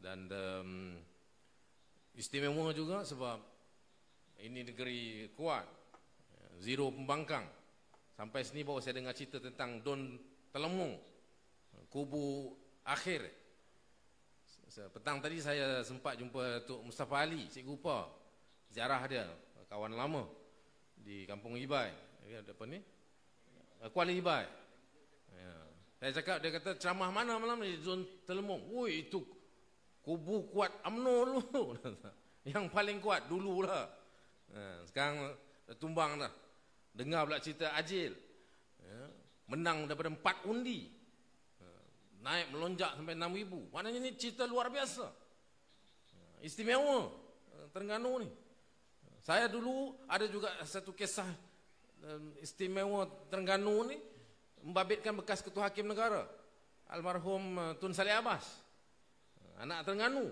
Dan istimewa juga sebab ini negeri kuat, zero pembangkang. Sampai sini baru saya dengar cerita tentang Don Telemung, kubu akhir. Petang tadi saya sempat jumpa Tok Mustafa Ali, Cikgu Upah, ziarah dia, kawan lama di Kampung Ibai, apa ni? Kuala Ibai. Ya. Saya cakap, dia kata ceramah mana malam ni Don Telemung. Woi, itu kubu kuat UMNO dulu. Yang paling kuat dululah. Sekarang tumbang dah. Dengar pula cerita Ajil. Menang daripada 4 undi. Naik melonjak sampai 6,000. Maknanya ni cerita luar biasa. Istimewa Terengganu ni. Saya dulu ada juga satu kisah istimewa Terengganu ni, membabitkan bekas Ketua Hakim Negara almarhum Tun Saleh Abbas, anak Terengganu.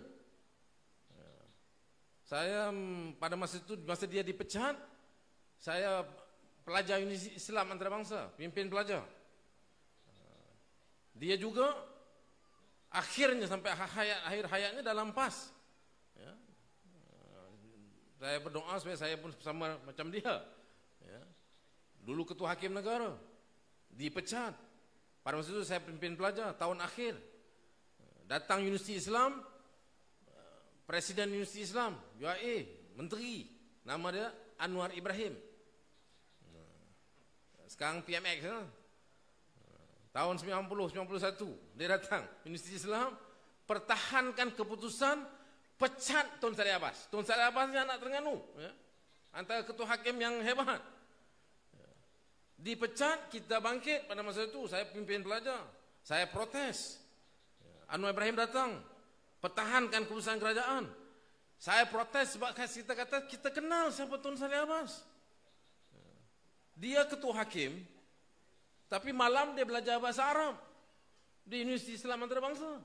Saya pada masa itu, masa dia dipecat, saya pelajar Universiti Islam Antarabangsa, pimpin pelajar. Dia juga akhirnya sampai akhir hayatnya dalam PAS. Ya. Saya berdoa supaya saya pun sama macam dia. Ya. Dulu Ketua Hakim Negara, dipecat. Pada masa itu saya pimpin pelajar, tahun akhir. Datang Universiti Islam, Presiden Universiti Islam, UIA, Menteri, nama dia Anwar Ibrahim. Sekarang PMX lah. Tahun 90-91 dia datang Universiti Islam, pertahankan keputusan pecat Tun Saleh Abbas. Tun Saleh Abbas ni anak Terengganu, ya? Antara ketua hakim yang hebat. Dipecat, kita bangkit pada masa itu. Saya pimpin pelajar, saya protes. Anwar Ibrahim datang, pertahankan keputusan kerajaan. Saya protes sebab kita kata kita kenal siapa Tun Saleh Abbas. Dia ketua hakim, tapi malam dia belajar bahasa Arab di Universiti Islam Antarabangsa,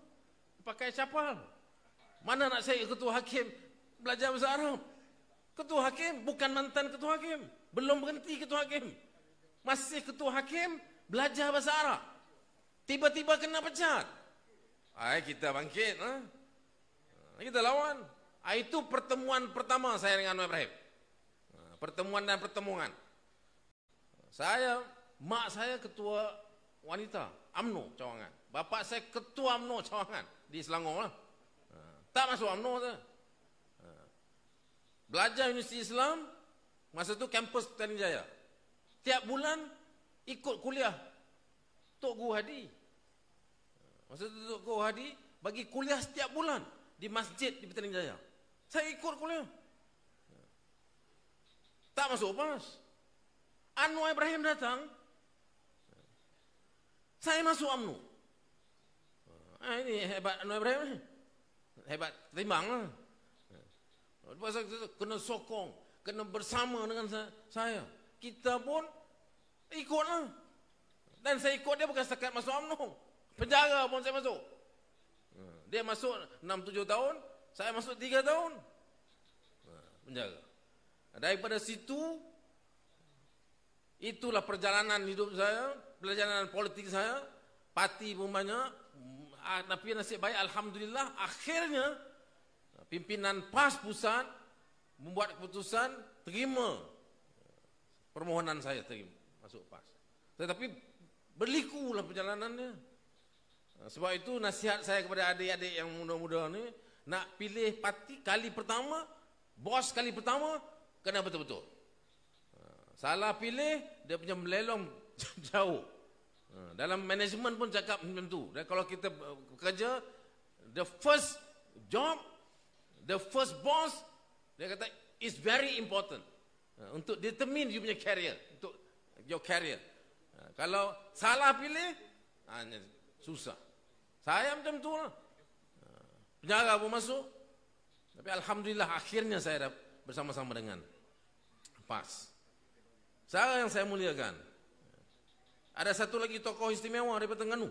pakai capal. Mana nak saya ketua hakim belajar bahasa Arab? Ketua hakim bukan mantan ketua hakim, belum berhenti ketua hakim, masih ketua hakim belajar bahasa Arab. Tiba-tiba kena pecat. Kita bangkit, kita lawan. Itu pertemuan pertama saya dengan Anwar Ibrahim. Pertemuan dan pertemuan. Mak saya ketua wanita UMNO Cawangan. Bapak saya ketua UMNO Cawangan di Selangor lah. Tak masuk UMNO saya. Belajar Universiti Islam, masa itu kampus Petaling Jaya. Tiap bulan ikut kuliah Tok Guru Hadi. Masa itu Tok Guru Hadi bagi kuliah setiap bulan di masjid di Petaling Jaya. Saya ikut kuliah. Tak masuk PAS. Anwar Ibrahim datang, saya masuk UMNO. Ini hebat Anwar Ibrahim ni. Hebat, timbang lah. Pasal kena sokong, kena bersama dengan saya. Kita pun ikutlah. Dan saya ikut dia bukan setakat masuk UMNO. Penjara pun saya masuk. Dia masuk 6-7 tahun, saya masuk 3 tahun. Penjara. Daripada situ, itulah perjalanan hidup saya, perjalanan politik saya. Parti pun banyak, tapi nasib baik alhamdulillah akhirnya pimpinan PAS pusat membuat keputusan terima permohonan saya terima masuk PAS. Tetapi berlikulah perjalanannya. Sebab itu nasihat saya kepada adik-adik yang muda-muda ni, nak pilih parti kali pertama, bos kali pertama, kena betul-betul. Salah pilih, dia punya melelong jauh. Dalam manajemen pun cakap macam tu. Dan kalau kita bekerja, the first job, the first boss, dia kata, is very important. Untuk determine you punya career. Untuk your career. Kalau salah pilih, susah. Saya macam tu lah. Penjara pun masuk. Tapi alhamdulillah akhirnya saya bersama-sama dengan PAS. Sekarang yang saya muliakan, ada satu lagi tokoh istimewa daripada Terengganu.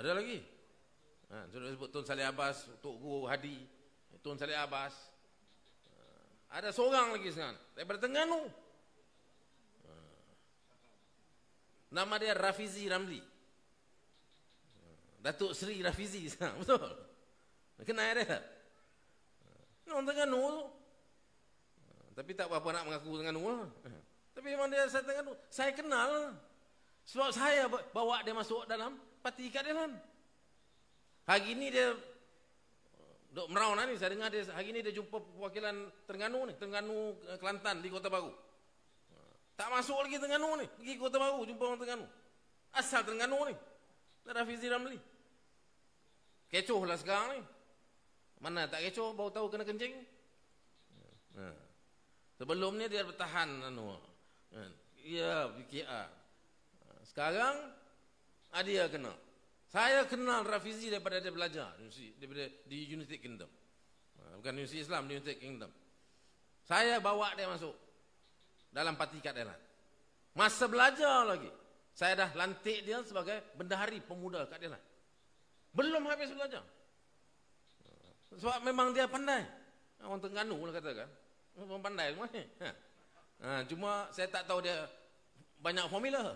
Ada lagi. Sudah sebut Tun Saleh Abbas, Tok Guru Hadi, Tun Saleh Abbas. Ada seorang lagi sekarang daripada Terengganu. Nama dia Rafizi Ramli. Datuk Seri Rafizi sekarang, betul? Kenal dia? Orang Terengganu tu. Tapi tak apa-apa nak mengaku Terengganu lah. Tapi memang dia saya Terengganu. Saya kenal. Sebab saya bawa dia masuk dalam parti keadilan. Hari ini dia duk meraun ni, saya dengar dia hari ini dia jumpa perwakilan Terengganu ni, Terengganu Kelantan di Kota Baru. Tak masuk lagi Terengganu ni, pergi Kota Baru jumpa orang Terengganu. Asal Terengganu ni. Rafizi Ramli. Kecoh lah sekarang ni. Mana tak kecoh, baru tahu kena kencing. Sebelum ni dia bertahan ya PKR. Sekarang dia kena. Saya kenal Rafizi daripada dia belajar daripada di United Kingdom. Bukan Universiti Islam, di United Kingdom. Saya bawa dia masuk dalam parti keadilan. Masa belajar lagi, saya dah lantik dia sebagai bendahari pemuda keadilan. Belum habis belajar. Sebab memang dia pandai. Orang Terengganu lah katakan. Orang pandai semua ni. Cuma saya tak tahu dia banyak formula.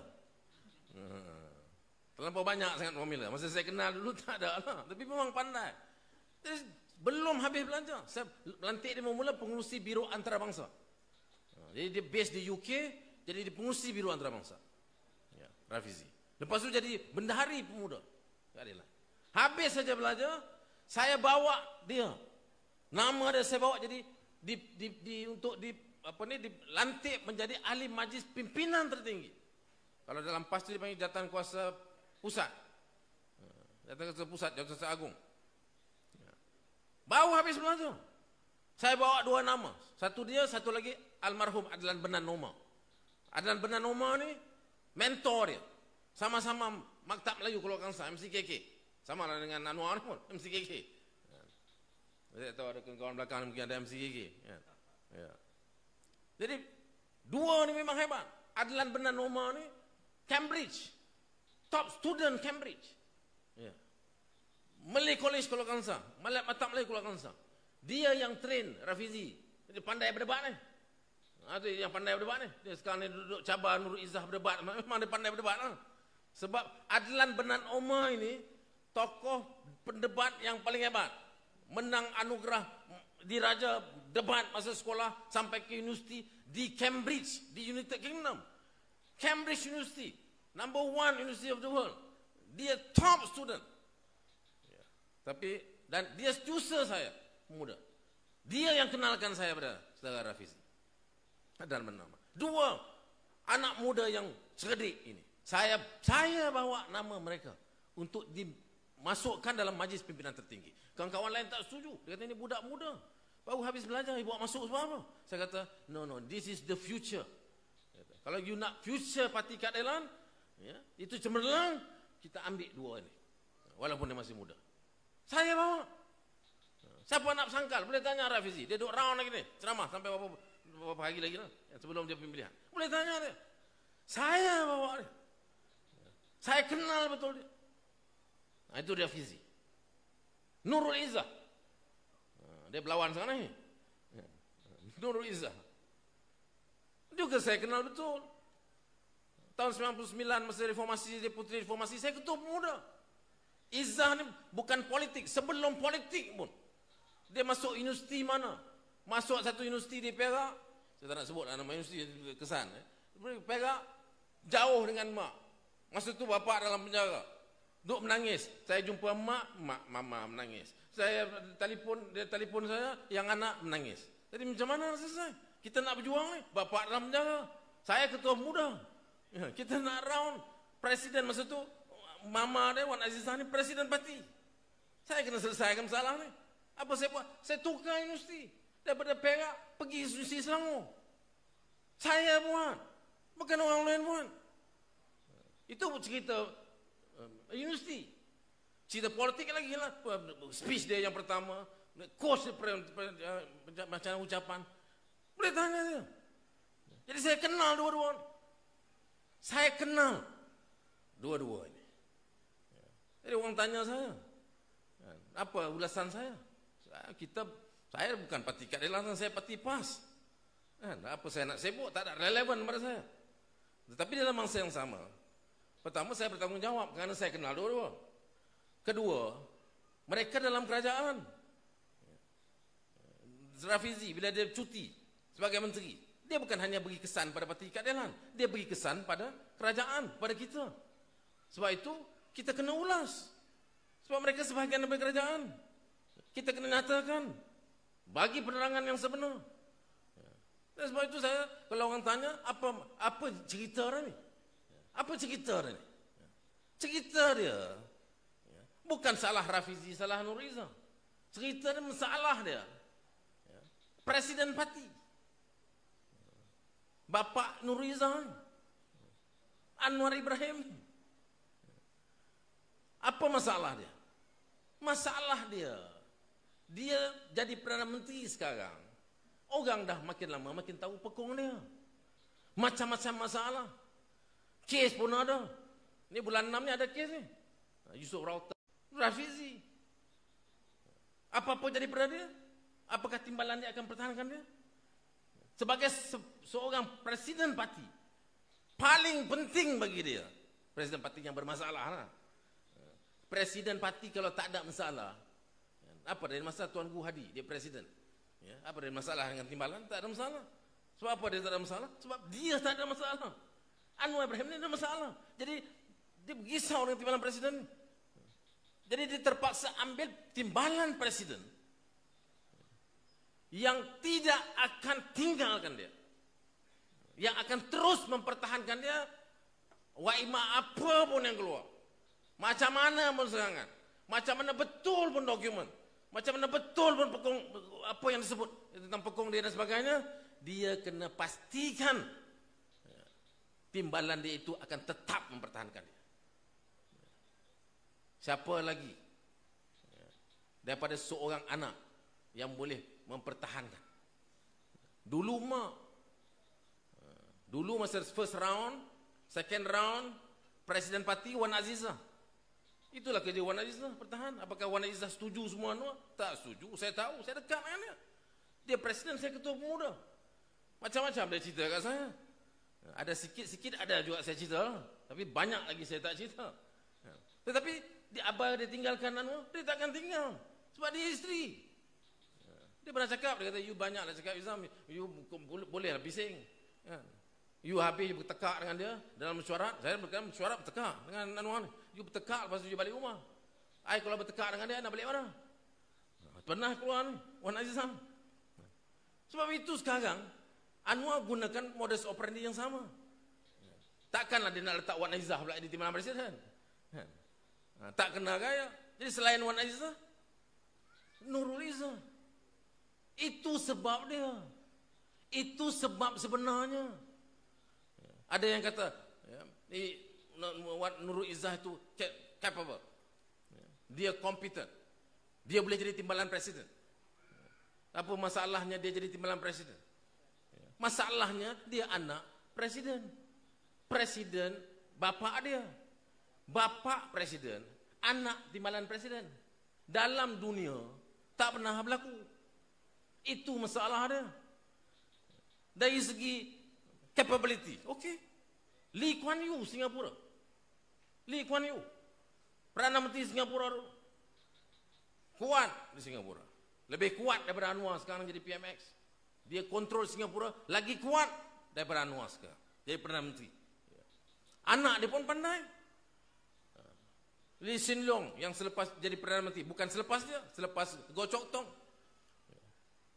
Terlampau banyak sangat formula. Masa saya kenal dulu tak ada lah. Tapi memang pandai. Jadi, belum habis belajar. Saya lantik dia mula pengurusi Biro Antarabangsa. Jadi dia base di UK, jadi dia pengurusi Biro Antarabangsa. Ya, Rafizi. Lepas tu jadi bendahari pemuda keadilan. Habis saja belajar, saya bawa dia. Nama dia saya bawa jadi dilantik menjadi ahli majlis pimpinan tertinggi. Kalau dalam PAS itu dipanggil jawatan kuasa pusat. Jawatan kuasa pusat, jawatan kuasa agung. Baru habis belajar. Saya bawa dua nama. Satu dia, satu lagi almarhum Adlan Benan Noma. Adlan Benan Noma ni mentor dia. Sama-sama Maktab Melayu Kuala Kangsar, MCKK. Sama lah dengan Anwar pun, MCKK. Saya tahu ada kawan belakang mungkin ada MCKK. Ya. Jadi, dua ni memang hebat. Adlan Benan Noma ni Cambridge. Top student Cambridge. Ya. Malay College Kuala Kangsar. Maktab Melayu Kuala Kangsar. Dia yang train Rafizi. Dia pandai berdebat ni. Itu yang pandai berdebat ni. Dia sekarang ni duduk cabar Nurul Izzah berdebat. Memang dia pandai berdebat lah. Sebab Adlan Benan Noma ini tokoh pendebat yang paling hebat. Menang anugerah diraja debat masa sekolah sampai ke universiti di Cambridge, di United Kingdom. Cambridge University, number 1 university of the world. Dia top student. Ya. Tapi dan dia user saya muda. Dia yang kenalkan saya pada saudara Rafizi. Dan bernama. Dua anak muda yang cerdik ini. Saya bawa nama mereka untuk dimasukkan dalam majlis pimpinan tertinggi. Kawan-kawan lain tak setuju. Dia kata ini budak muda. Baru habis belajar, bawa masuk sebab apa? Saya kata, no, this is the future. Kalau you nak future parti keadilan, ya, itu cemerlang, kita ambil dua ini. Walaupun dia masih muda. Saya bawa. Siapa nak sangkal? Boleh tanya Rafizi. Dia duduk round lagi ni. Ceramah sampai beberapa hari lagi lah. Sebelum dia pemilihan. Boleh tanya dia. Saya bawa dia. Saya kenal betul dia. Nah, itu Rafizi. Nurul Izzah. Dia berlawan sana ni. Nurul Izzah. Juga saya kenal betul. Tahun 99 masa reformasi, dia puteri reformasi, saya ketua pemuda. Izzah ni bukan politik, sebelum politik pun. Dia masuk universiti mana? Masuk satu universiti di Perak. Saya tak nak sebut nama universiti, kesan. Perak, jauh dengan mak. Masa tu bapa dalam penjara. Duk menangis. Saya jumpa mama menangis. Saya dia telefon saya, yang anak menangis. Jadi macam mana selesai? Kita nak berjuang ni, bapa dalam penjara. Saya ketua muda. Ya, kita nak round presiden masa tu, mama dia Wan Azizah ni presiden parti. Saya kena selesaikan masalah ni. Apa saya buat? Saya tukar universiti. Daripada Perak pergi Universiti Selangor. Saya buat. Bukan orang lain buat. Itu cerita universiti. Cerita politik lagi lah. Speech dia yang pertama, course macam ucapan. Boleh tanya dia. Jadi saya kenal dua-dua. Saya kenal dua-dua ini. Jadi orang tanya saya, apa ulasan saya? Saya bukan parti keadilan, saya parti PAS. Apa saya nak sibuk? Tak ada relevan pada saya. Tetapi dalam masa yang sama, pertama saya bertanggungjawab kerana saya kenal dua-dua. Kedua, Mereka dalam kerajaan. Rafizi bila dia cuti sebagai menteri, dia bukan hanya beri kesan pada parti keadilan, dia beri kesan pada kerajaan, pada kita. Sebab itu kita kena ulas. Sebab mereka sebahagian daripada kerajaan. Kita kena nyatakan, bagi penerangan yang sebenar. Dan sebab itu saya, kalau orang tanya, apa cerita dia ni? Apa cerita dia ni? Cerita dia bukan salah Rafizi, salah Nuriza. Cerita dia masalah dia Presiden parti, Bapak Nuriza, Anwar Ibrahim. Apa masalah dia? Masalah dia jadi Perdana Menteri sekarang. Orang dah makin lama makin tahu pekong dia. Macam-macam masalah. Kes pun ada. Ni bulan 6 ni ada kes ni. Yusuf Rauta, Rafizi. Apa-apa jadi Perdana dia? Apakah timbalan dia akan pertahankan dia? Sebagai seorang presiden parti, paling penting bagi dia, presiden parti yang bermasalah. Presiden parti kalau tak ada masalah, apa dari masalah Tuan Guru Hadi, dia presiden. Apa dari masalah dengan timbalan? Tak ada masalah. Sebab apa dia tak ada masalah? Sebab dia tak ada masalah. Anwar Ibrahim ni ada masalah. Jadi dia bergisau dengan timbalan presiden. Jadi dia terpaksa ambil timbalan presiden yang tidak akan tinggalkan dia, yang akan terus mempertahankan dia, waima apa pun yang keluar, macam mana pun serangan, macam mana betul pun dokumen, macam mana betul pun pekong, apa yang disebut tentang pekong dia dan sebagainya, dia kena pastikan timbalan dia itu akan tetap mempertahankan dia. Siapa lagi daripada seorang anak yang boleh mempertahankan? Dulu masa first round, second round, Presiden parti Wan Azizah. Itulah kerja Wan Azizah, pertahan. Apakah Wan Azizah setuju semua? Tak setuju, saya tahu, saya dekat dengan dia. Dia presiden, saya ketua pemuda. Macam-macam dia cerita kat saya. Ada sikit-sikit ada juga saya cerita, tapi banyak lagi saya tak cerita. Tetapi abang dia tinggalkan Anwar, dia takkan tinggal. Sebab dia isteri. Dia pernah cakap, dia kata, you banyak lah cakap Izam, you boleh lah bising. You habis bertekak dengan dia dalam mesyuarat. Saya berkata mesyuarat bertekak dengan Anwar ni. You bertekak, lepas tu you balik rumah. I kalau bertekak dengan dia, nak balik mana? Pernah keluar ni, Wan Azizah. Sebab itu sekarang, Anwar gunakan modus operandi yang sama. Takkanlah dia nak letak Wan Azizah pula di timbalan presiden. Tak kena gaya. Jadi selain Wan Azizah, Nurul Izzah. Itu sebab dia. Itu sebab sebenarnya. Ada yang kata, Nurul Izzah itu capable. Dia competent. Dia boleh jadi timbalan presiden. Apa masalahnya dia jadi timbalan presiden? Masalahnya dia anak presiden. Presiden bapa dia. Bapa presiden, anak timbalan presiden. Dalam dunia tak pernah berlaku. Itu masalah dia. Dari segi capability, okey. Lee Kuan Yew Singapura. Lee Kuan Yew, Perdana Menteri Singapura tu. Kuat di Singapura. Lebih kuat daripada Anwar sekarang jadi PMX. Dia kontrol Singapura lagi kuat daripada Anwar sekarang. Jadi Perdana Menteri. Anak dia pun pandai. Lee Hsien Loong yang selepas jadi Perdana Menteri, bukan selepas dia, selepas Goh Chok Tong.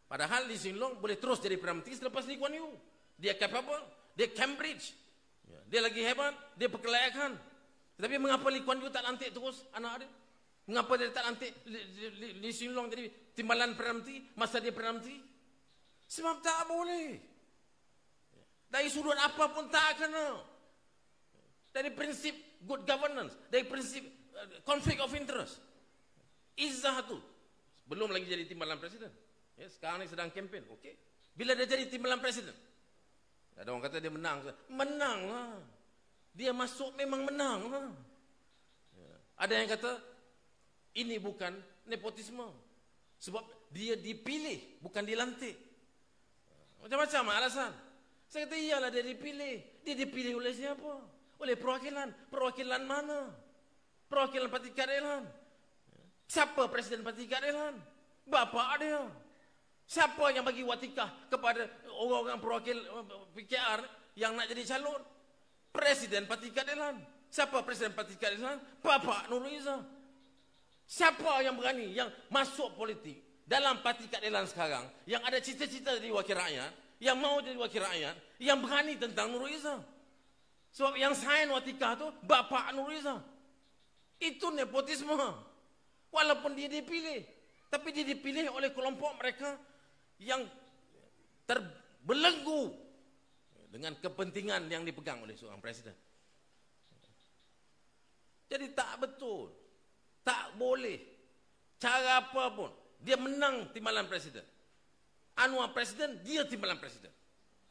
Padahal Lee Hsien Loong boleh terus jadi Perdana Menteri selepas Lee Kuan Yew. Dia capable, dia Cambridge. Dia lagi hebat, dia berkelayakan. Tetapi mengapa Lee Kuan Yew tak lantik terus anak dia? Mengapa dia tak lantik Lee Hsien Loong jadi timbalan Perdana Menteri masa dia Perdana Menteri? Sebab tak boleh. Dari sudut apa pun tak kena. Dari prinsip good governance, dari prinsip conflict of interest. Izzah tu belum lagi jadi timbalan presiden. Ya, sekarang ni sedang kempen, okey. Bila dia jadi timbalan presiden, ada orang kata dia menang. Menanglah. Dia masuk memang menanglah. Ya. Ada yang kata ini bukan nepotisme. Sebab dia dipilih, bukan dilantik. Macam-macam alasan. Saya kata iyalah dia dipilih. Dia dipilih oleh siapa? Oleh perwakilan. Perwakilan mana? Perwakilan Parti Keadilan. Siapa Presiden Parti Keadilan? Bapa dia. Siapa yang bagi watikah kepada orang-orang perwakil PKR yang nak jadi calon? Presiden Parti Keadilan. Siapa Presiden Parti Keadilan? Bapa Nurul Izzah. Siapa yang berani yang masuk politik dalam Parti Keadilan sekarang, yang ada cita-cita jadi wakil rakyat, yang mau jadi wakil rakyat, yang berani tentang Nurul Izzah? Sebab yang sign watikah tu bapa Nurul Izzah. Itu nepotisme. Walaupun dia dipilih, tapi dia dipilih oleh kelompok mereka yang terbelenggu dengan kepentingan yang dipegang oleh seorang presiden. Jadi tak betul, tak boleh, cara apa pun dia menang timbalan presiden. Anwar presiden, dia timbalan presiden.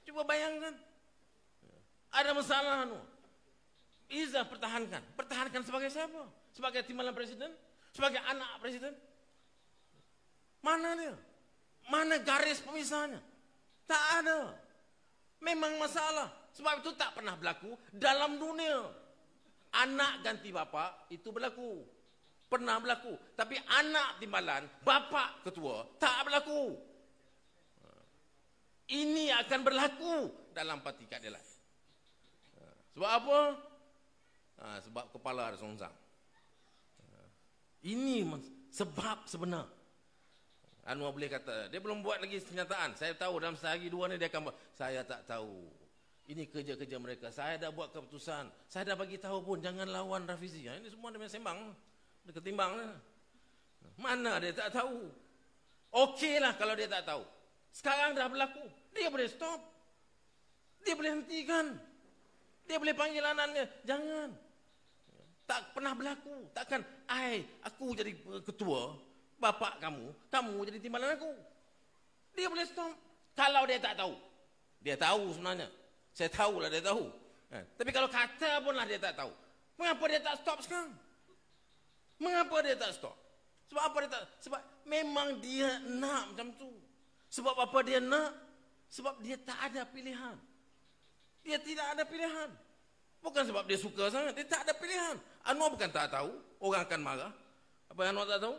Cuba bayangkan, ada masalah Anwar, Izzah pertahankan sebagai siapa? Sebagai timbalan presiden? Sebagai anak presiden? Mana dia? Mana garis pemisahnya? Tak ada. Memang masalah. Sebab itu tak pernah berlaku dalam dunia. Anak ganti bapa itu berlaku. Pernah berlaku. Tapi anak timbalan, bapa ketua, tak berlaku. Ini akan berlaku dalam Parti Keadilan. Sebab apa? Sebab kepala ada songsang. Ini sebab sebenar. Anwar boleh kata, dia belum buat lagi kenyataan. Saya tahu dalam sehari dua ni dia akan buat. Saya tak tahu. Ini kerja-kerja mereka. Saya dah buat keputusan. Saya dah bagi tahu pun jangan lawan Rafizi. Ini semua dia sembang. Dia ketimbang. Mana dia tak tahu? Okeylah kalau dia tak tahu. Sekarang dah berlaku. Dia boleh stop. Dia boleh hentikan. Dia boleh panggil anaknya. Jangan. Tak pernah berlaku. Takkan, aku jadi ketua, bapa kamu jadi timbalan aku. Dia boleh stop. Kalau dia tak tahu. Dia tahu sebenarnya. Saya tahulah dia tahu. Tapi kalau kata pun lah dia tak tahu. Mengapa dia tak stop sekarang? Mengapa dia tak stop? Sebab apa dia tak? Sebab memang dia nak macam tu. Sebab apa dia nak? Sebab dia tak ada pilihan. Dia tidak ada pilihan. Bukan sebab dia suka sangat, dia tak ada pilihan. Anwar bukan tak tahu, orang akan marah. Apa yang Anwar tak tahu?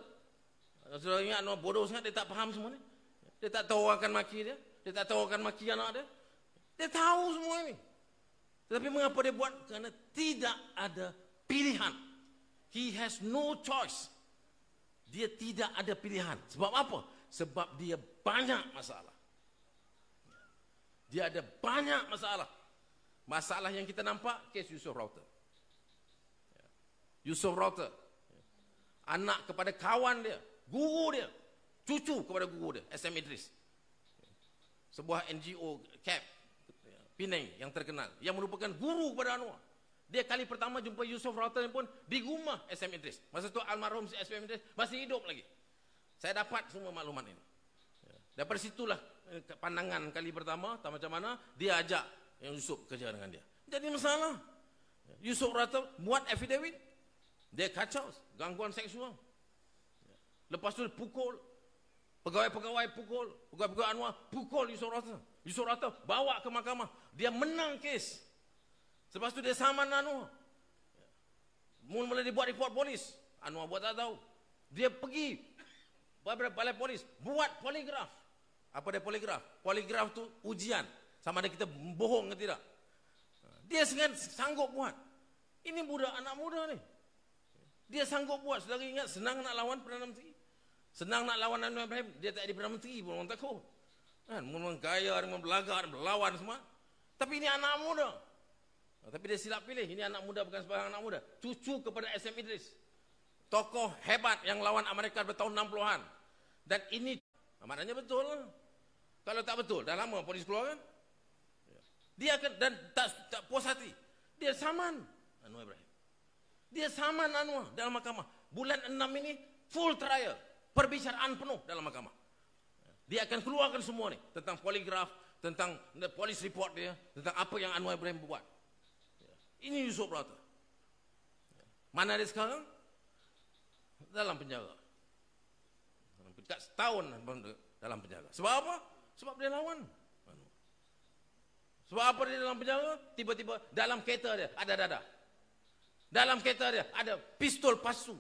Sudah ingat Anwar bodoh sangat, dia tak faham semua ni. Dia tak tahu orang akan maki dia, dia tak tahu akan maki anak dia. Dia tahu semua ini. Tetapi mengapa dia buat? Kerana tidak ada pilihan. He has no choice. Dia tidak ada pilihan. Sebab apa? Sebab dia banyak masalah. Dia ada banyak masalah. Masalah yang kita nampak, kes Yusof Router. Yusof Router. Anak kepada kawan dia, guru dia, cucu kepada guru dia, SM Idris. Sebuah NGO CAP, Penang yang terkenal, yang merupakan guru kepada Anwar. Dia kali pertama jumpa Yusof Router pun di rumah SM Idris. Masa itu almarhum SM Idris masih hidup lagi. Saya dapat semua maklumat ini. Daripada situlah pandangan kali pertama, macam mana dia ajak yang Yusof kerja dengan dia. Jadi masalah. Yusof Router buat affidavit. Dia kacau, gangguan seksual. Lepas tu pukul. Pegawai-pegawai pukul. Pegawai-pegawai Anwar pukul Yusof Router. Yusof Router bawa ke mahkamah. Dia menang kes. Lepas tu dia saman Anwar. Mula-mula dia buat report polis. Anwar buat tak tahu. Dia pergi balai polis. Buat poligraf. Apa dia poligraf? Poligraf tu ujian. Sama ada kita bohong ke tidak. Dia sanggup buat. Ini budak anak muda ni. Dia sanggup buat. Saudara ingat senang nak lawan Perdana Menteri. Senang nak lawan Anwar Ibrahim. Dia tak jadi Perdana Menteri pun orang takut. Memang gaya, memang belagak, melawan semua. Tapi ini anak muda. Tapi dia silap pilih. Ini anak muda bukan sebarang anak muda. Cucu kepada SM Idris. Tokoh hebat yang lawan Amerika bertahun 60-an. Dan ini maknanya betul lah. Kalau tak betul, dah lama polis keluar kan? Dia akan, dan tak puas hati. Dia saman Anwar Ibrahim. Dia saman Anwar dalam mahkamah. Bulan 6 ini full trial. Perbicaraan penuh dalam mahkamah. Dia akan keluarkan semua ni. Tentang poligraf, tentang police report dia, tentang apa yang Anwar Ibrahim buat. Ini Yusof Router. Mana dia sekarang? Dalam penjara. Dekat setahun dalam penjara. Sebab apa? Sebab dia lawan. Sebab apa dia dalam penjara? Tiba-tiba dalam kereta dia ada dadah. Dalam kereta dia ada pistol palsu.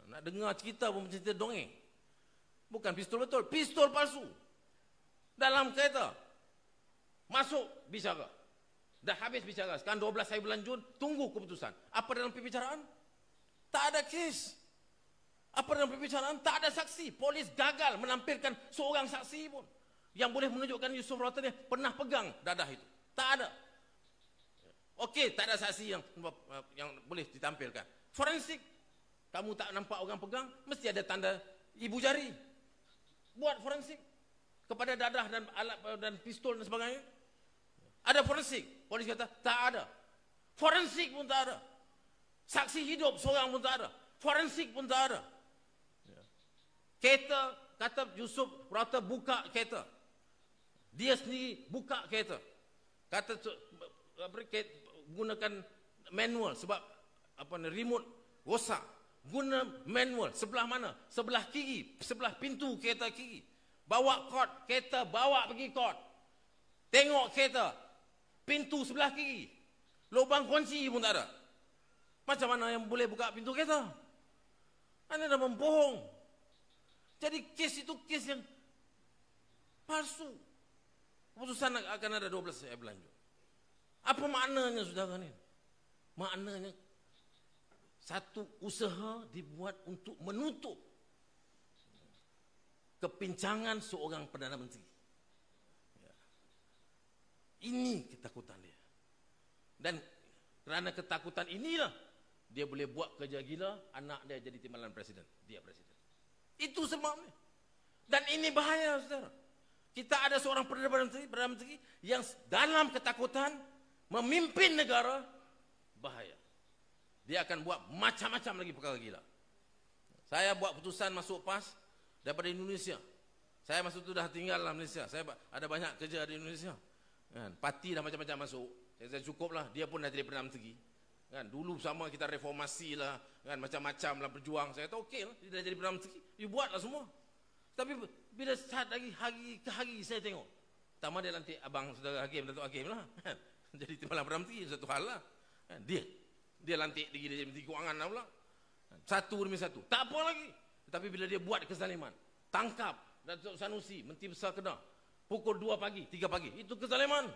Nak dengar cerita pun cerita dongeng. Bukan pistol betul, pistol palsu. Dalam kereta. Masuk bicara. Dah habis bicara. Sekarang 12 hari bulan Jun, tunggu keputusan. Apa dalam pembicaraan? Tak ada kes. Apa dalam pembicaraan? Tak ada saksi. Polis gagal menampilkan seorang saksi pun yang boleh menunjukkan Yusof Rawatani dia pernah pegang dadah itu. Tak ada. Okey, tak ada saksi yang boleh ditampilkan. Forensik. Kamu tak nampak orang pegang, mesti ada tanda ibu jari. Buat forensik kepada dadah dan alat dan pistol dan sebagainya. Ada forensik. Polis kata tak ada. Forensik pun tak ada. Saksi hidup seorang pun tak ada. Forensik pun tak ada. Kereta, kata Yusof Rawatani buka kereta. Dia sendiri buka kereta. Kata gunakan manual sebab remote rosak. Guna manual sebelah mana? Sebelah kiri, sebelah pintu kereta kiri. Bawa kod kereta, bawa pergi kod. Tengok kereta, pintu sebelah kiri. Lubang kunci pun tak ada. Macam mana yang boleh buka pintu kereta? Anda dah membohong. Jadi kes itu kes yang palsu. Keputusan akan ada 12 hari bulan Jun. Apa maknanya saudara ni? Maknanya satu usaha dibuat untuk menutup kepincangan seorang Perdana Menteri. Ini ketakutan dia. Dan kerana ketakutan inilah dia boleh buat kerja gila, anak dia jadi timbalan presiden. Dia presiden. Itu sebabnya. Dan ini bahaya, saudara. Kita ada seorang Perdana Menteri yang dalam ketakutan memimpin negara, bahaya. Dia akan buat macam-macam lagi perkara gila. Saya buat putusan masuk PAS daripada Indonesia. Saya masa itu dah tinggal dalam Malaysia. Saya ada banyak kerja di Indonesia. Kan, parti dah macam-macam masuk. Saya cukuplah, dia pun dah jadi Perdana Menteri. Kan, dulu sama kita reformasi lah, kan, macam-macam lah berjuang. Saya kata okey lah, dia dah jadi Perdana Menteri. You buatlah semua. Tapi bila saat lagi hari ke hari saya tengok, pertama dia lantik abang saudara Hakim, Datuk Hakim lah. Jadi timbalan Perdana Menteri, satu hal lah. Dia lantik dia jadi Menteri Kewangan lah pula. Satu demi satu. Tak apa lagi. Tapi bila dia buat kezaliman, tangkap Datuk Sanusi, Menteri Besar Kedah, pukul 2 pagi, 3 pagi. Itu kezaliman.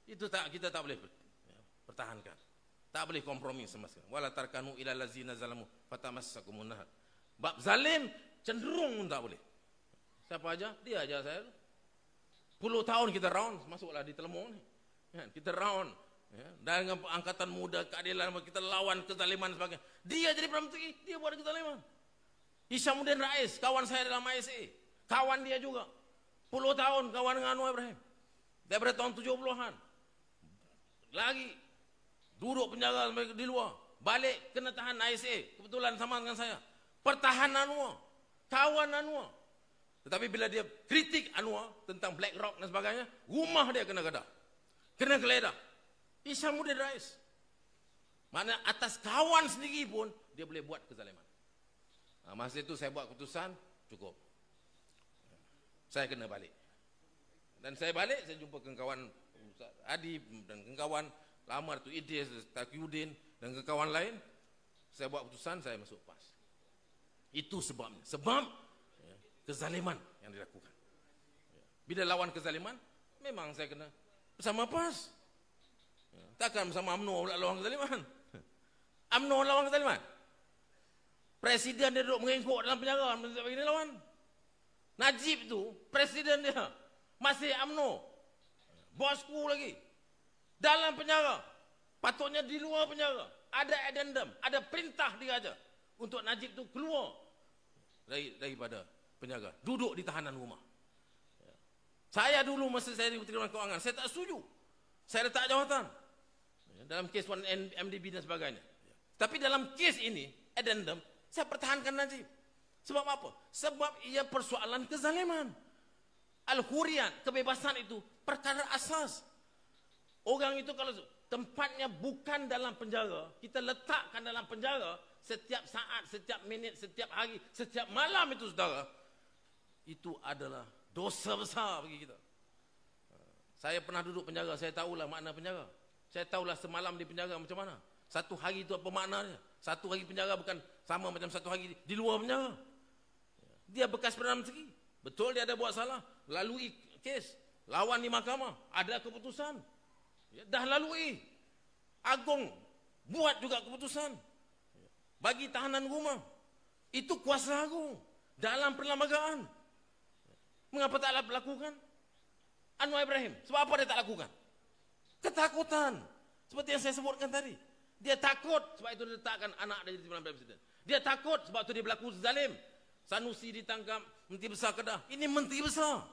Itu kita tak boleh pertahankan. Tak boleh kompromi sama sekali. Wala tarkanu ilal ladzina zalamu fatamassakumun nar. Bab zalim cenderung tak boleh. Siapa aja? Dia aja saya. Puluh tahun kita round, masuklah di Telemong ni. Kita round. Ya, dengan angkatan muda, keadilan, kita lawan kezaliman sebagainya. Dia jadi Perdana Menteri, dia buat kezaliman. Hishamuddin Rais, kawan saya dalam ISA. Kawan dia juga. Puluh tahun kawan dengan Anwar Ibrahim. Daripada tahun 70-an. Lagi. Duduk penjara di luar. Balik kena tahan ISA. Kebetulan sama dengan saya. Pertahanan Anwar. Kawan Anwar. Tetapi bila dia kritik Anwar tentang Black Rock dan sebagainya, rumah dia kena gedak. Kena geledah. Hishamuddin Rais. Mana atas kawan sendiri pun dia boleh buat kezaliman. Masa itu saya buat keputusan, cukup. Saya kena balik. Dan saya balik, saya jumpa kawan Ustaz Adi dan kawan lama tu Idris, Taqiyuddin dan kawan lain. Saya buat keputusan, saya masuk PAS. Itu sebabnya. Sebab kezaliman yang dilakukan. Bila lawan kezaliman, memang saya kena bersama PAS. Takkan bersama UMNO pula lawan kezaliman. UMNO lawan kezaliman. Presiden dia duduk mengengkok dalam penjara, begini lawan. Najib tu, presiden dia masih UMNO. Bosku lagi. Dalam penjara. Patutnya di luar penjara. Ada addendum, ada perintah dia aja untuk Najib tu keluar daripada penjara. Duduk di tahanan rumah. Saya dulu masa saya di Menteri Kewangan, saya tak setuju. Saya letak jawatan dalam kes 1MDB dan sebagainya. Tapi dalam kes ini, addendum, saya pertahankan Najib. Sebab apa? Sebab ia persoalan kezaliman. Al-Hurriyat, kebebasan itu perkara asas. Orang itu kalau tempatnya bukan dalam penjara, kita letakkan dalam penjara setiap saat, setiap minit, setiap hari, setiap malam itu, saudara, itu adalah dosa besar bagi kita. Saya pernah duduk penjara, saya tahulah makna penjara. Saya tahulah semalam di penjara macam mana. Satu hari itu apa maknanya? Satu hari penjara bukan sama macam satu hari di luar penjara. Dia bekas Perdana Menteri. Betul dia ada buat salah. Lalui kes. Lawan di mahkamah. Ada keputusan. Dah lalui. Agung buat juga keputusan. Bagi tahanan rumah. Itu kuasa agung. Dalam perlembagaan. Mengapa tak lakukan? Anwar Ibrahim. Sebab apa dia tak lakukan? Ketakutan. Seperti yang saya sebutkan tadi. Dia takut sebab itu dia letakkan anak dia jadi Timbalan Presiden. Dia takut sebab itu dia berlaku zalim. Sanusi ditangkap, Menteri Besar Kedah. Ini Menteri Besar.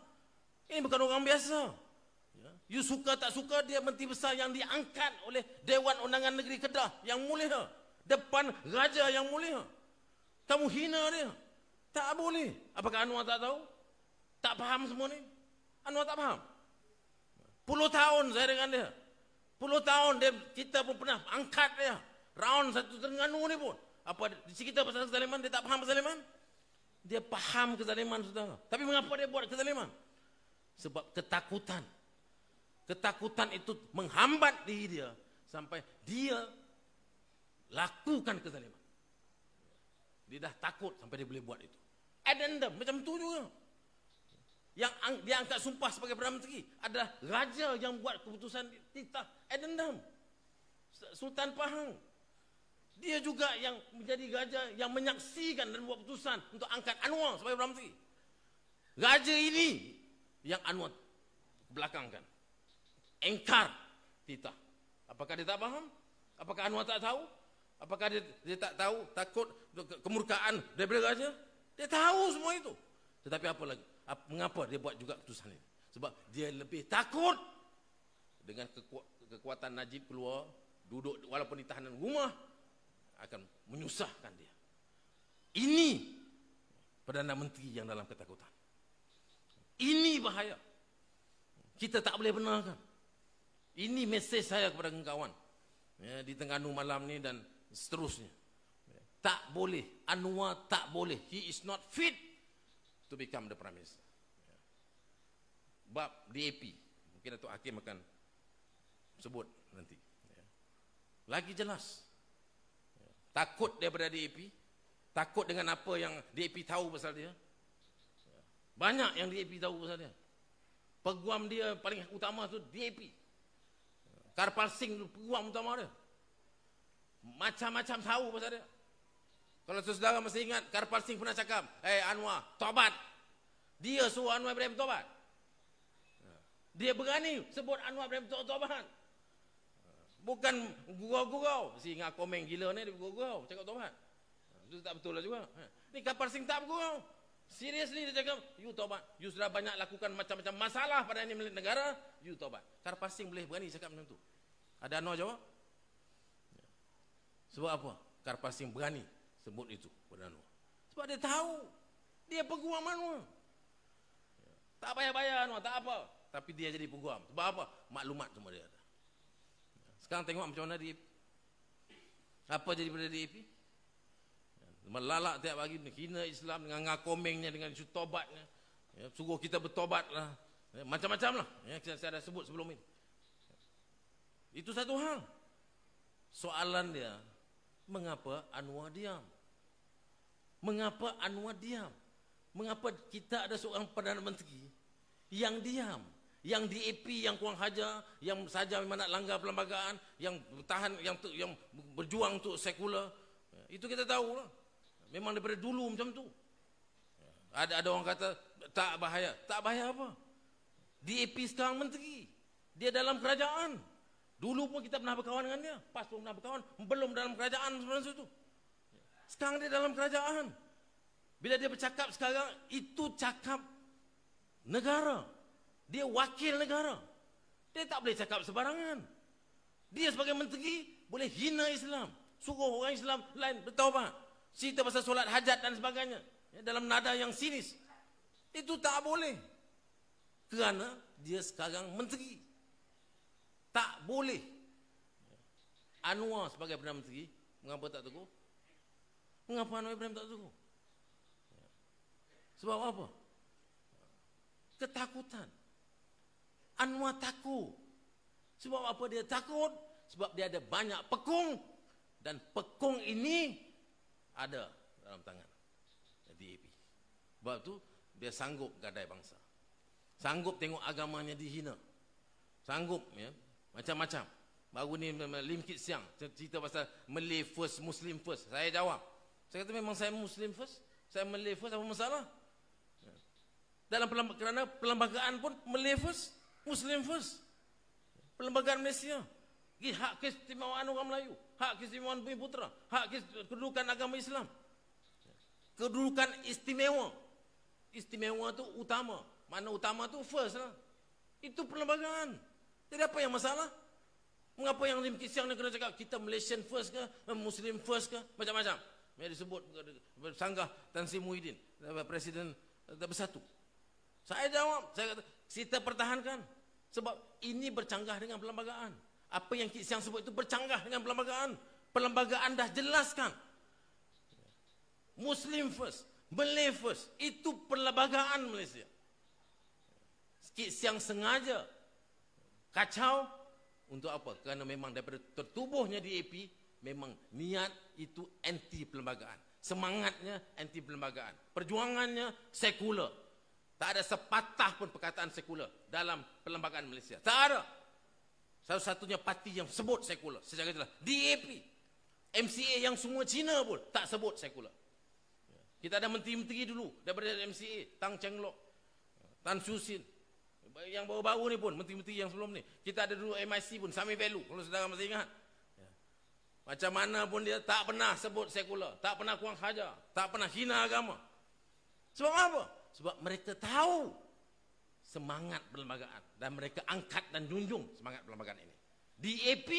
Ini bukan orang biasa. You suka tak suka, dia Menteri Besar yang diangkat oleh Dewan Undangan Negeri Kedah yang mulia. Depan Raja yang mulia. Kamu hina dia. Tak boleh. Apakah Anwar tak tahu? Tak faham semua ni? Anwar tak faham? Puluh tahun saya dengan dia. Puluh tahun dia, kita pun pernah angkat dia. Round satu Terengganu ni pun. Apa kita pasal kezaliman, dia tak faham kezaliman? Dia faham kezaliman, saudara. Tapi mengapa dia buat kezaliman? Sebab ketakutan. Ketakutan itu menghambat diri dia sampai dia lakukan kezaliman. Dia dah takut sampai dia boleh buat itu. Addendum macam tu juga. Yang dia angkat sumpah sebagai Perdana Menteri adalah raja yang buat keputusan titah addendum. Sultan Pahang. Dia juga yang menjadi raja yang menyaksikan dan buat keputusan untuk angkat Anwar sebagai Perdana Menteri. Raja ini yang Anwar belakangkan. Engkar titah. Apakah dia tak faham? Apakah Anwar tak tahu? Apakah dia tak tahu takut kemurkaan daripada raja? Dia tahu semua itu. Tetapi apa lagi? Mengapa dia buat juga keputusan ini? Sebab dia lebih takut dengan kekuatan Najib keluar, duduk walaupun di tahanan rumah, akan menyusahkan dia. Ini Perdana Menteri yang dalam ketakutan. Ini bahaya. Kita tak boleh benarkan. Ini mesej saya kepada kawan di Terengganu malam ni dan seterusnya. Tak boleh. Anwar tak boleh. He is not fit to become the Prime Minister. Bab DAP. Mungkin Datuk Hakim akan sebut nanti. Lagi jelas. Takut daripada DAP. Takut dengan apa yang DAP tahu pasal dia. Banyak yang DAP tahu pasal dia. Peguam dia paling utama tu DAP. Karpal Singh tu peguam utama dia. Macam-macam tahu pasal dia. Kalau saudara masih ingat, Karpal Singh pernah cakap, Anwar, tobat. Dia suruh Anwar Ibrahim tobat. Dia berani sebut Anwar Ibrahim tobat. Bukan gurau-gurau. Si ingat komen gila ni, dia gurau-gurau, cakap tobat. Itu tak betul lah juga. Ni Karpal Singh tak bergurau. Seriously dia cakap, you tobat. You sudah banyak lakukan macam-macam masalah pada ini milik negara, you tobat. Karpal Singh boleh berani cakap macam tu. Ada Anwar jawab? Sebab apa? Karpal Singh berani sebut itu pada Anwar. Sebab dia tahu. Dia peguam Anwar. Tak bayar-bayar Anwar, tak apa. Tapi dia jadi peguam. Sebab apa? Maklumat semua dia ada. Sekarang tengok macam mana DAP. Apa jadi pada DAP? Melalak tiap hari, hina Islam dengan ngakomengnya, dengan isu tobatnya. Suruh kita bertobatlah. Macam-macam lah. Saya dah sebut sebelum ini. Itu satu hal. Soalan dia, mengapa Anwar diam? Mengapa Anwar diam? Mengapa kita ada seorang Perdana Menteri yang diam? Yang DAP yang kurang hajar, yang saja memang nak langgar perlembagaan, yang bertahan, yang berjuang untuk sekular. Itu kita tahu lah. Memang daripada dulu macam tu. Ada orang kata tak bahaya. Tak bahaya apa? DAP sekarang menteri. Dia dalam kerajaan. Dulu pun kita pernah berkawan dengan dia. PAS pun pernah berkawan. Belum dalam kerajaan sebenarnya itu. Sekarang dia dalam kerajaan. Bila dia bercakap sekarang, itu cakap negara. Dia wakil negara. Dia tak boleh cakap sebarangan. Dia sebagai menteri boleh hina Islam. Suruh orang Islam lain bertaubat. Cerita pasal solat hajat dan sebagainya. Dalam nada yang sinis. Itu tak boleh. Kerana dia sekarang menteri. Tak boleh. Anwar sebagai Perdana Menteri, mengapa tak teguh? Mengapa Anwar Ibrahim tak teguh? Sebab apa? Ketakutan. Anwar takut. Sebab apa dia takut? Sebab dia ada banyak pekung Dan pekung ini ada dalam tangan DAP. Sebab tu dia sanggup gadai bangsa. Sanggup tengok agamanya dihina. Sanggup ya, macam-macam. Baru ni Lim Kit Siang cerita pasal Malay first, Muslim first. Saya jawab. Saya kata memang saya Muslim first, saya Malay first, apa masalah? Dalam kerana perlembagaan pun Malay first, Muslim first. Perlembagaan Malaysia. Hak keistimewaan orang Melayu, hak keistimewaan Bumi Putera, hak kedudukan agama Islam. Kedudukan istimewa. Istimewa tu utama. Mana utama tu first lah. Itu perlembagaan. Jadi apa yang masalah? Mengapa yang Lim Kit Siang ni kena cakap kita Malaysian first ke, Muslim first ke, macam-macam. Yang disebut sanggah Tan Sri Muhyiddin, Presiden Bersatu. Saya jawab, saya kata, kita pertahankan. Sebab ini bercanggah dengan perlembagaan. Apa yang Kit Siang sebut itu bercanggah dengan perlembagaan. Perlembagaan dah jelaskan. Muslim first, Malay first, itu perlembagaan Malaysia. Kit Siang sengaja kacau. Untuk apa? Kerana memang daripada tertubuhnya DAP, memang niat itu anti perlembagaan. Semangatnya anti perlembagaan. Perjuangannya sekular. Tak ada sepatah pun perkataan sekular dalam perlembagaan Malaysia. Tak ada. Satu-satunya parti yang sebut sekular secara jelas DAP. MCA yang semua Cina pun tak sebut sekular. Kita ada menteri-menteri dulu daripada MCA, Tang Cheng Lock, Tan Siew Sin. Yang baru-baru ni pun, menteri-menteri yang sebelum ni. Kita ada dulu MIC pun, Sami Velu, kalau saudara masih ingat. Macam mana pun dia tak pernah sebut sekular, tak pernah kurang hajar, tak pernah hina agama. Sebab apa? Sebab mereka tahu semangat perlembagaan. Dan mereka angkat dan junjung semangat perlembagaan ini. DAP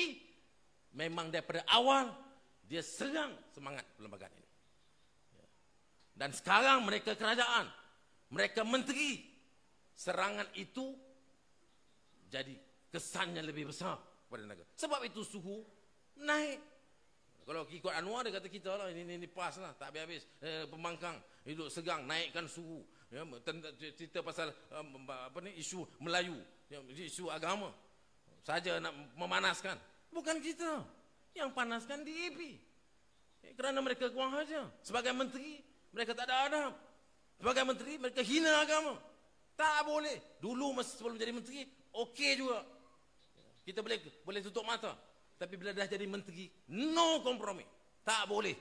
memang daripada awal, dia serang semangat perlembagaan ini. Dan sekarang mereka kerajaan, mereka menteri, serangan itu jadi kesannya lebih besar kepada negara. Sebab itu suhu naik. Kalau ikut Anwar, dia kata kita lah, ini pas lah, tak habis-habis. Pembangkang, hidup segang, naikkan suhu. Ya, cerita pasal isu Melayu, isu agama. Saja nak memanaskan. Bukan kita. Yang panaskan DAP. Kerana mereka kurang hajar. Sebagai menteri, mereka tak ada adab. Sebagai menteri, mereka hina agama. Tak boleh. Dulu sebelum jadi menteri, okey juga. Kita boleh tutup mata. Tapi bila dah jadi menteri, no kompromi. Tak boleh.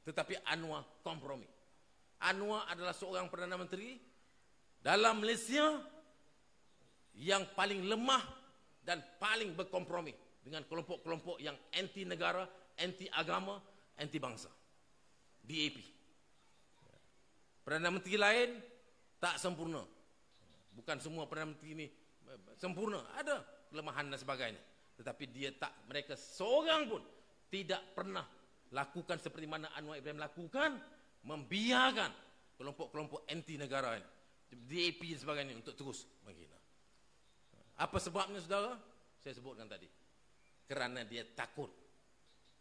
Tetapi Anwar kompromi. Anwar adalah seorang Perdana Menteri dalam Malaysia yang paling lemah dan paling berkompromi dengan kelompok-kelompok yang anti negara, anti agama, anti bangsa. DAP. Perdana Menteri lain tak sempurna. Bukan semua Perdana Menteri ini sempurna. Ada kelemahan dan sebagainya. Tetapi mereka seorang pun tidak pernah lakukan seperti mana Anwar Ibrahim lakukan, membiarkan kelompok-kelompok anti negara ini, DAP dan sebagainya untuk terus menghina. Apa sebabnya, saudara? Saya sebutkan tadi. Kerana dia takut.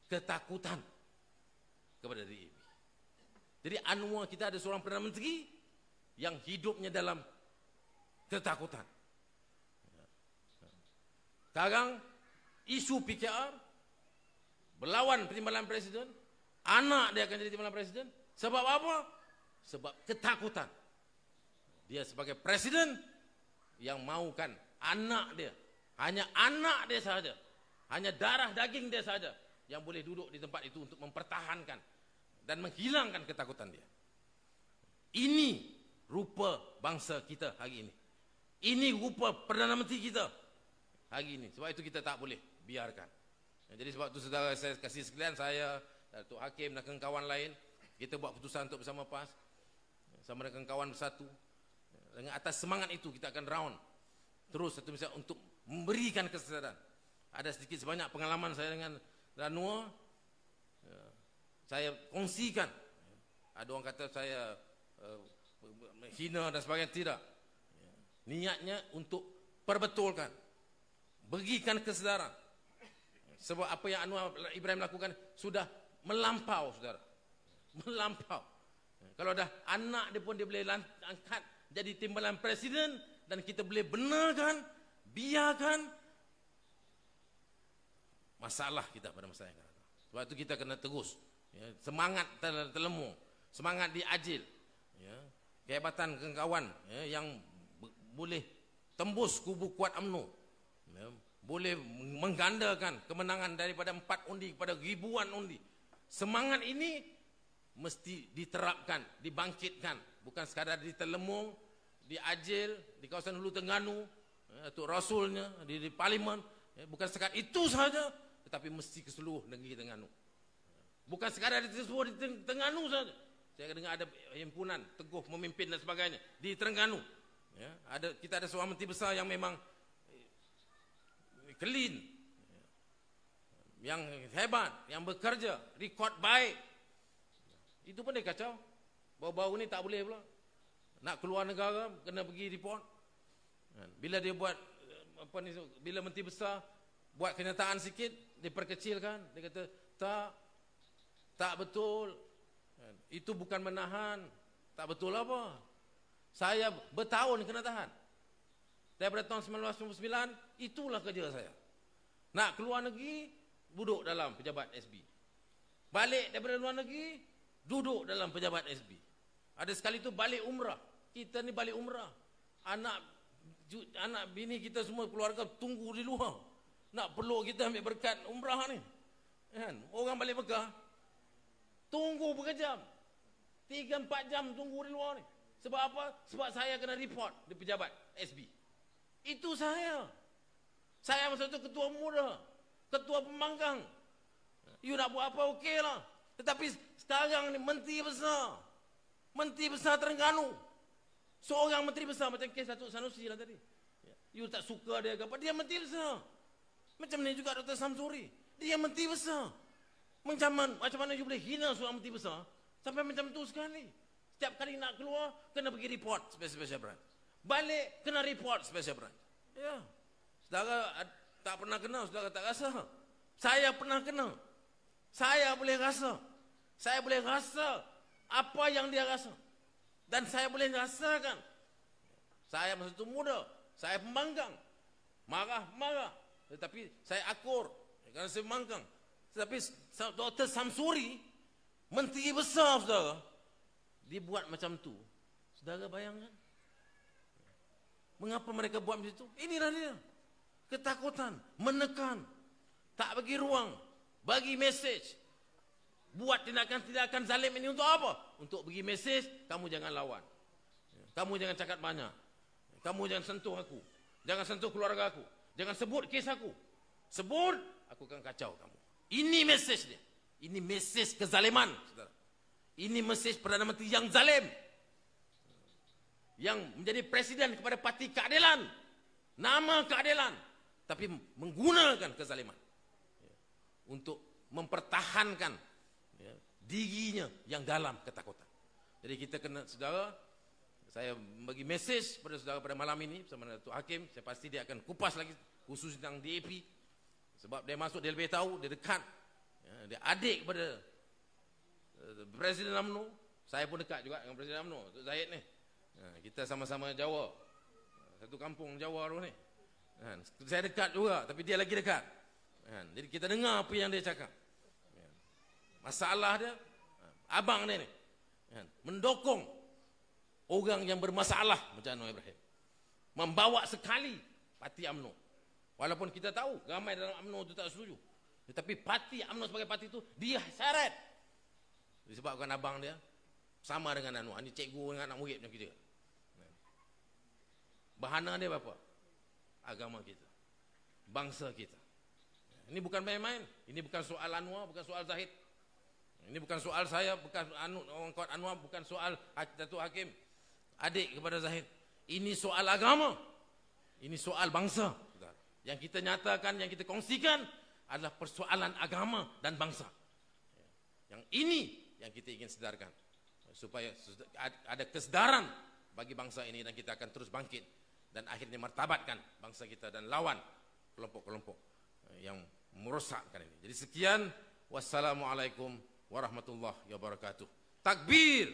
Ketakutan kepada DAP. Jadi Anwar, kita ada seorang Perdana Menteri yang hidupnya dalam ketakutan. Sekarang isu PKR berlawan timbalan presiden, anak dia akan jadi timbalan presiden. Sebab apa? Sebab ketakutan. Dia sebagai presiden yang maukan anak dia, hanya anak dia saja, hanya darah daging dia saja yang boleh duduk di tempat itu untuk mempertahankan dan menghilangkan ketakutan dia. Ini rupa bangsa kita hari ini. Ini rupa Perdana Menteri kita hari ini. Sebab itu kita tak boleh biarkan. Jadi sebab itu, saudara saya kasih sekalian, saya, Datuk Hakim dan kawan-kawan lain, kita buat keputusan untuk bersama PAS, sama dengan kawan Bersatu. Dengan atas semangat itu kita akan round terus satu misalnya untuk memberikan kesedaran. Ada sedikit sebanyak pengalaman saya dengan Anwar, saya kongsikan. Ada orang kata saya hina dan sebagainya. Tidak. Niatnya untuk perbetulkan, berikan kesedaran. Sebab apa yang Anwar Ibrahim lakukan sudah melampau, saudara. Melampau. Kalau dah anak dia pun dia boleh angkat jadi timbalan presiden, dan kita boleh benarkan, biarkan, masalah kita pada masa yang akan datang. Sebab itu kita kena terus. Ya, semangat terlemu, semangat diajil. Ya, kehebatan kawan ya, yang boleh tembus kubu kuat UMNO. Ya, boleh menggandakan kemenangan daripada 4 undi kepada ribuan undi. Semangat ini mesti diterapkan, dibangkitkan. Bukan sekadar ditelemung, diajil di kawasan Hulu Terengganu, Datuk Rasulnya di Parlimen. Bukan sekadar itu sahaja, tetapi mesti ke seluruh negeri Terengganu. Bukan sekadar di Terengganu saja. Saya dengar ada himpunan Teguh memimpin dan sebagainya di Terengganu. Ya, kita ada seorang menteri besar yang memang clean, yang hebat, yang bekerja, rekod baik. Itu pun dia kacau. Baru-baru ni tak boleh pula. Nak keluar negara kena pergi report. Bila dia buat apa ni, bila menteri besar buat kenyataan sikit, diperkecilkan. Dia kata tak betul. Itu bukan menahan. Tak betul apa? Saya bertahun kena tahan. Daripada tahun 1999, itulah kerja saya. Nak keluar negeri, duduk dalam pejabat SB. Balik daripada luar negeri, duduk dalam pejabat SB. Ada sekali tu balik umrah. Kita ni balik umrah. Anak bini kita semua keluarga tunggu di luar. Nak peluk kita ambil berkat umrah ni. Kan? Orang balik Mekah tunggu berjam. 3-4 jam tunggu di luar ni. Sebab apa? Sebab saya kena report di pejabat SB. Itu saya. Saya masa tu ketua muda, ketua pembangkang. You nak buat apa okey lah. Tetapi sekarang ni menteri besar Terengganu. Seorang menteri besar macam kes Datuk Sanusi lah tadi. You tak suka dia ke apa? Dia menteri besar. Macam ni juga Dr. Samsuri. Dia menteri besar. Macam mana you boleh hina seorang menteri besar sampai macam tu sekali? Setiap kali nak keluar kena pergi report special branch. Balik kena report special branch. Ya. Saudara tak pernah kena, saudara tak rasa. Saya pernah kena. Saya boleh rasa. Saya boleh rasa apa yang dia rasa. Dan saya boleh rasakan. Saya masa itu muda. Saya pembangkang. Marah. Tetapi saya akur. Kerana saya pembangkang. Tetapi Dr. Samsuri, menteri besar saudara, dibuat macam tu. Saudara bayangkan. Mengapa mereka buat macam itu? Inilah dia. Ketakutan. Menekan. Tak bagi ruang. Bagi mesej. Buat tindakan-tindakan zalim ini untuk apa? Untuk bagi mesej, kamu jangan lawan. Kamu jangan cakap banyak. Kamu jangan sentuh aku. Jangan sentuh keluarga aku. Jangan sebut kes aku. Sebut, aku akan kacau kamu. Ini mesej dia. Ini mesej kezaliman. Saudara. Ini mesej Perdana Menteri yang zalim. Yang menjadi presiden kepada parti keadilan. Nama keadilan. Tapi menggunakan kezaliman. Untuk mempertahankan dirinya yang dalam ketakutan. Jadi kita kena, saudara, saya bagi mesej pada saudara pada malam ini bersama Datuk Hakim. Saya pasti dia akan kupas lagi khusus tentang DAP. Sebab dia masuk, dia lebih tahu, dia dekat. Dia adik kepada Presiden UMNO. Saya pun dekat juga dengan Presiden UMNO, Datuk Zahid ni. Kita sama-sama Jawa. Satu kampung Jawa tu ni. Saya dekat juga, tapi dia lagi dekat. Jadi kita dengar apa yang dia cakap. Masalah dia, abang dia ni mendokong orang yang bermasalah macam Anwar Ibrahim. Membawa sekali parti UMNO. Walaupun kita tahu ramai dalam UMNO itu tak setuju. Tetapi parti UMNO sebagai parti itu dia syarat. Disebabkan abang dia sama dengan Anwar. Ini cikgu dengan anak murid macam kita. Bahana dia apa? Agama kita. Bangsa kita. Ini bukan main-main. Ini bukan soal Anwar, bukan soal Zahid. Ini bukan soal saya, bukan orang kawan Anwar, bukan soal Datuk Hakim adik kepada Zahid. Ini soal agama. Ini soal bangsa. Yang kita nyatakan, yang kita kongsikan adalah persoalan agama dan bangsa. Yang ini yang kita ingin sedarkan. Supaya ada kesedaran bagi bangsa ini dan kita akan terus bangkit. Dan akhirnya martabatkan bangsa kita dan lawan kelompok-kelompok yang merosakkan ini. Jadi sekian. Wassalamualaikum warahmatullahi wabarakatuh. Takbir.